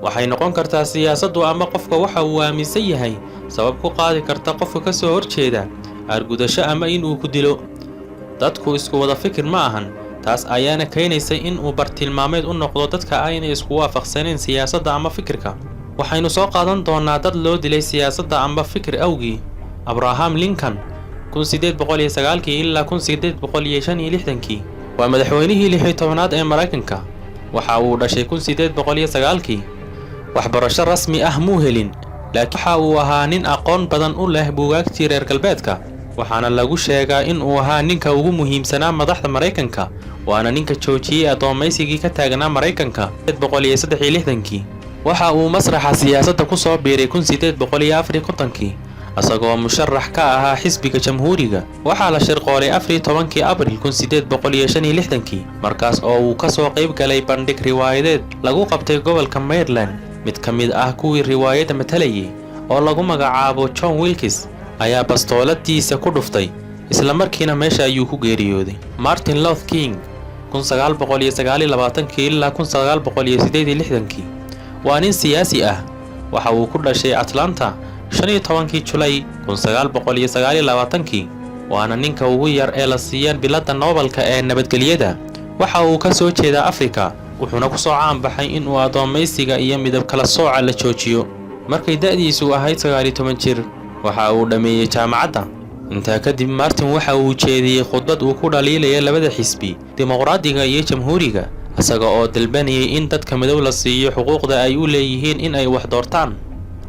waxay noqon kartaa siyaasaddu ama qofka waxa uu aaminsan yahay sabab ku qaadi karta qofka ka soo horjeeda argudasho ama in uu ku dilo. dadku isku wada fikir ma ahan, taas ayaana keenaysa in uu bartilmaameed u noqdo dadka ayna isku waafaqsaneen siyaasadda ama fikirka. waxaynu soo qaadan doonaa dad loo dilay siyaasadda ama fikir awgii. Abraham Lincoln 1809 ilaa 1865 waa madaxweynihii 16aad ee Mareykanka. waxa uu dhashay 1809. waxbarasho rasmi ah muu helin, laakiin waxa uu ahaa nin aqoon badan u leh buugaagtii reer galbeedka, waxaana lagu sheegaa in uu ahaa ninka ugu muhiimsanaa madaxda Mareykanka, waana ninka joojiyay adoomeysigii ka taagnaa Mareykanka 1863. waxa uu masraxa siyaasadda ku soo biiray 1854 asagoo musharax ka ahaa xisbiga jamhuuriga. waxaa la shirqoolay 14 Abriil 1865 markaas oo uu ka soo qayb galay bandhig riwaayadeed lagu qabtay gobolka Maryland. mid ka mid ah kuwii riwaayadda matalayay oo lagu magacaabo John Wilkes ayaa bastooladiisa ku dhuftay, isla markiina meesha ayuu ku geeriyooday. Martin Luther King 1929 ilaa 1968 waa nin siyaasi ah. waxa uu ku dhashay Atlanta 15 July 1929, waana ninka ugu yar ee la siiyay biladda Nobelka ee nabadgelyada. waxa uu ka soo jeedaa Afrika, wuxuuna ku soo caan baxay in uu adoomeysiga iyo midab kala sooca la joojiyo. markay da'diisu ahayd 19 jir, waxa uu dhameeyay jaamacadda. intaa kadib Martin waxa uu jeediyay khudbad uu ku dhaliilay labada xisbi, dimuqraadiga iyo jamhuuriga, isaga oo dalbanayay in dadka madow la siiyo xuquuqda ay u leeyihiin in ay wax doortaan.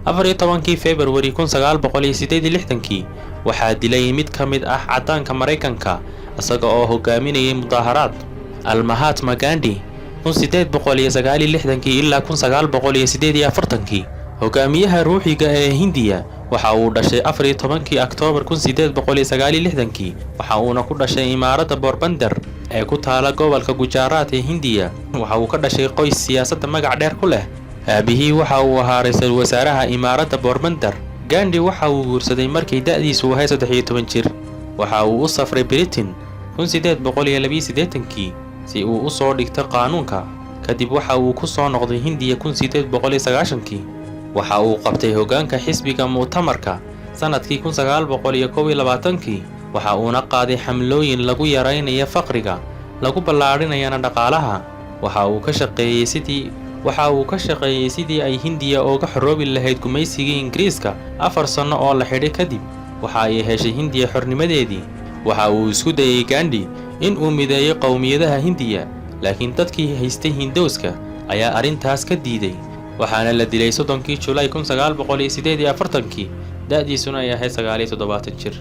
14 February 1968 waxaa dilay mid ka mid ah cadaanka Mareykanka isaga oo hogaaminayay mudaharaad. Mahatma Gandhi 1869 ilaa 1948 hogaamiyaha ruuxiga ee Hindiya. waxa uu dhashay 14 Oktoobar 1869, waxa uuna ku dhashay imaaradda Porbandar ee ku taala gobolka Gujarat ee Hindiya. waxa uu ka dhashay qoys siyaasadda magac dheer ku leh. aabihii waxa uu ahaa ra'iisul wasaaraha imaaradda Porbandar. Gandhi waxa uu guursaday markay da'diisu ahayd 13 jir. waxa uu u safray Britain 1882 si uu u soo dhigto qaanuunka. kadib waxa uu ku soo noqday Hindiya 1890. waxa uu qabtay hoggaanka xisbiga mu'tamarka sanadkii 1921. waxa uuna qaaday xamlooyin lagu yareynayo faqriga, lagu ballaarinayana dhaqaalaha. waxa uu ka shaqeeyay sidii ay Hindiya uga xoroobi lahayd gumaysigii Ingiriiska. 4 sano oo la xidhay kadib waxa ay heshay Hindiya xornimadeedii. waxa uu isku dayay Gandhi in uu mideeyo qowmiyadaha Hindiya, laakiin dadkii haystay Hindooska ayaa arrintaas ka diiday, waxaana la dilay 30 July 1948. da'diisuna ay ahayd 79 jir.